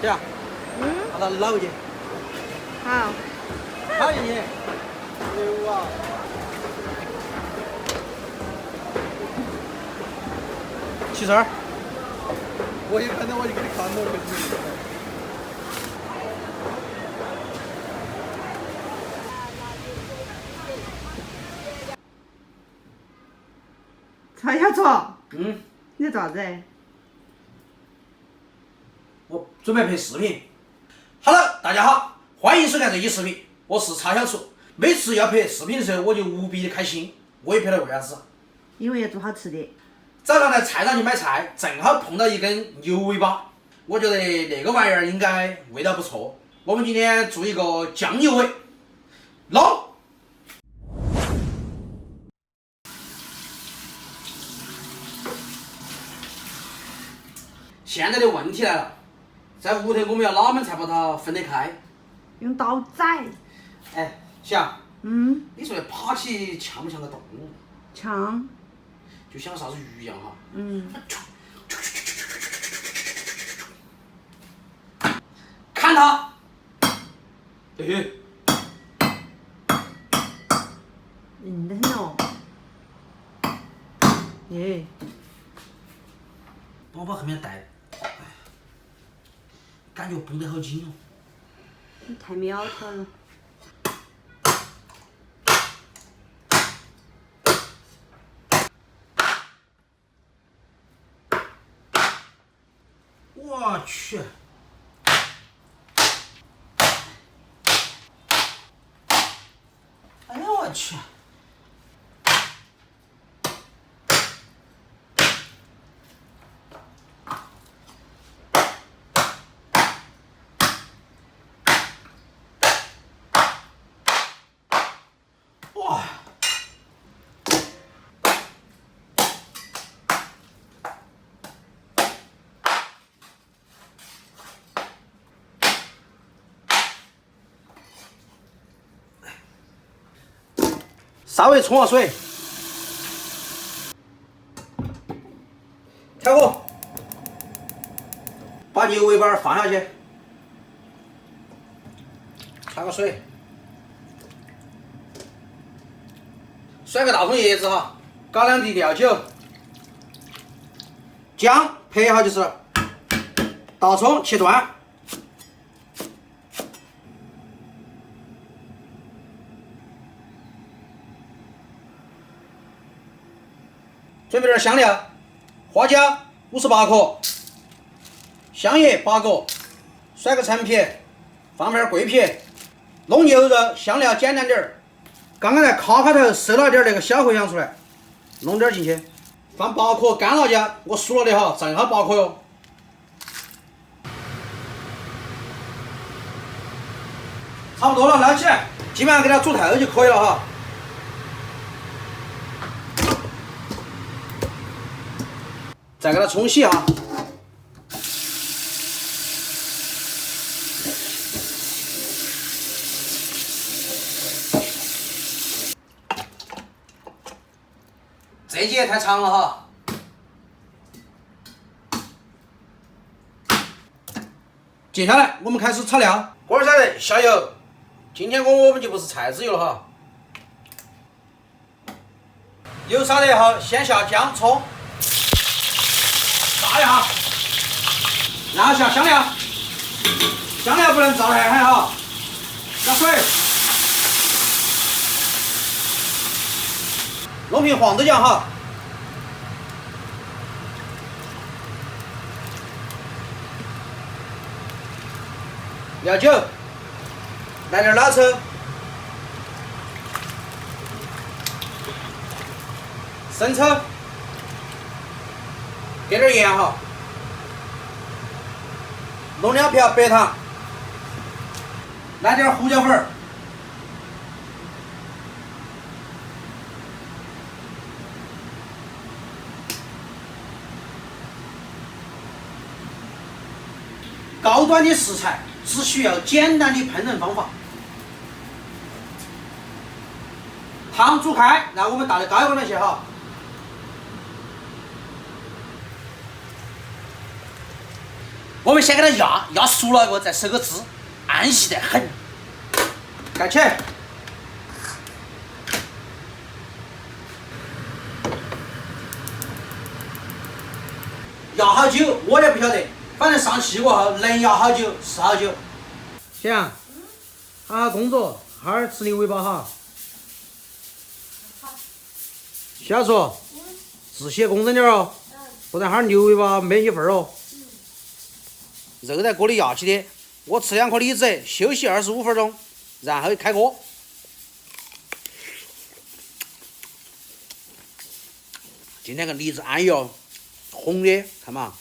这样，把它捞进去，好，放进去。牛啊！起身儿。我一看到我就给你看到了。蔡小楚，嗯，你在做啥子？我准备拍视频。Hello， 大家好，欢迎收看这期视频，我是叉小厨。每次要拍视频的时候，我就无比的开心。我也拍了，为啥子？因为要做好吃的。早上来菜场去买菜，正好碰到一根牛尾巴，我觉得那个玩意儿应该味道不错。我们今天做一个酱牛尾，捞。现在的问题来了，在屋头我们要哪门才把它分得开？用刀宰。哎，翔，嗯，你说的扒起像不像个动物？枪。就像啥子鱼一样哈。嗯。看它。嘿。硬得很哦。耶。帮我把后面带。哎，感觉绷得好紧哦。你太苗条了。我去！哎呀我去！哇！稍微冲下水，调锅，把牛尾巴放下去，焯个水，甩个大葱叶子哈，搞2滴料酒，姜拍一下就是了，大葱切断。准备点香料，花椒58克，香叶8个，甩个陈皮，放片桂皮，弄牛肉，香料简单点儿。刚刚在卡头收了点那个小茴香出来，弄点进去，放8颗干辣椒，我数了的哈，正好8颗哟。差不多了，捞起来，基本上给它煮透就可以了哈。再给它冲洗哈。这集也太长了哈。接下来我们开始炒料，锅儿烧热，下油。今天我们就不是菜籽油了哈。油烧热后，先下姜葱。炸一下，然后下香料，香料不能炸太嗨哈，加水，弄瓶黄豆酱哈，料酒，来点老抽，生抽。给点盐哈，弄2瓢白糖，来点胡椒粉儿，高端的食材只需要简单的烹饪方法。汤煮开，然后我们倒到高锅上去哈。我们先给它压熟了以后，再收个汁，安逸得很。盖起。压好久我也不晓得，反正上气过后能压好久是好久。行，好好工作，好好吃牛尾巴哈。小叔，自些工整点哦，不然哈儿牛尾巴没一份哦。肉在锅里压起的，我吃2颗梨子，休息25分钟，然后开锅。今天个梨子安逸哦，红的，看嘛。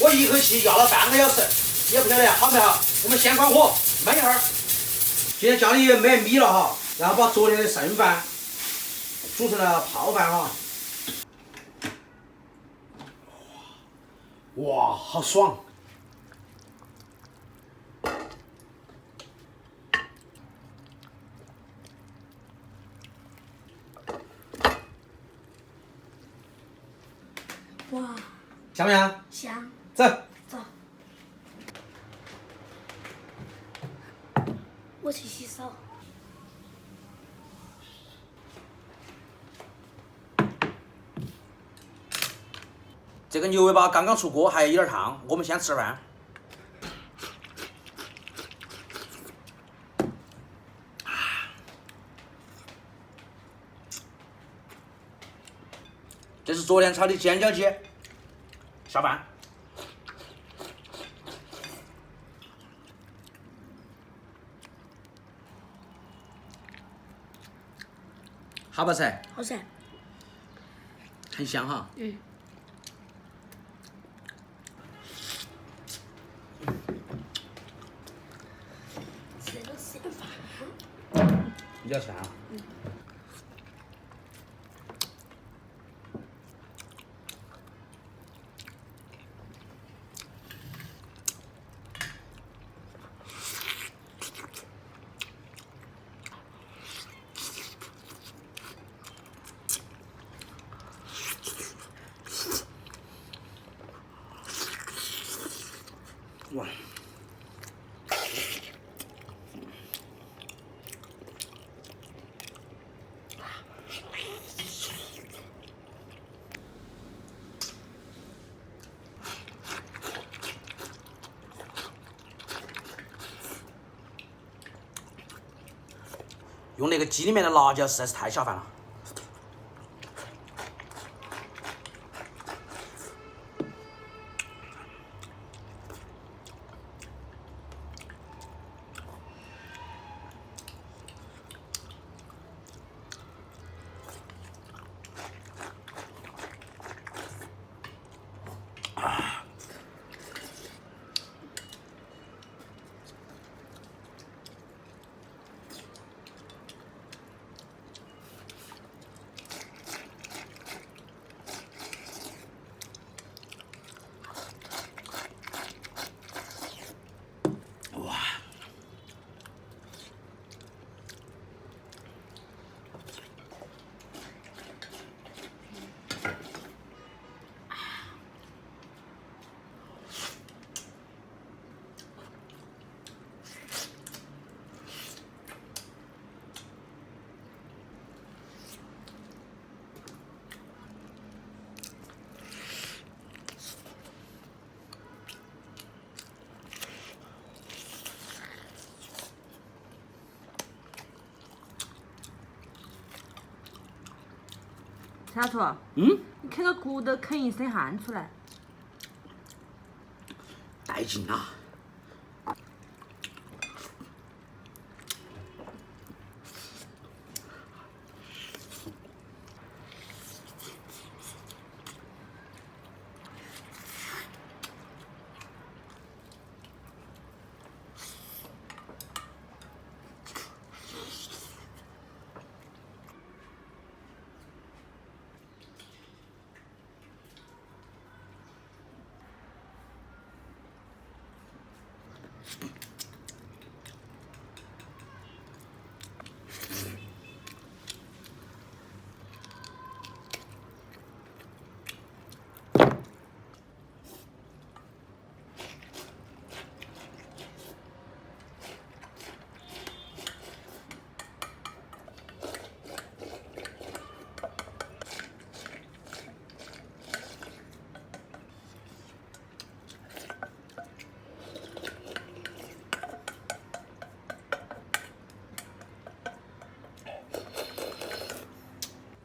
我一口气压了半个小时，也不晓得好没好。我们先关火焖一会儿。今天家里没米了哈，然后把昨天的剩饭煮成了泡饭哈。哇，好爽！哇，香不香？香。走。走。我去洗手。这个牛尾巴刚刚出锅，还有点烫，我们先吃饭。这是昨天炒的尖椒鸡，下饭。好不好吃？好吃。很香哈。嗯。这个是饭。你要吃饭啊？嗯。哇！用那个鸡里面的辣椒实在是太下饭了。小楚，嗯，你啃个骨头啃一身汗出来。带劲啊！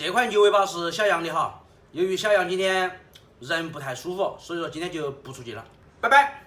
这块牛尾巴是小杨的哈，由于小杨今天人不太舒服，所以说今天就不出镜了，拜拜。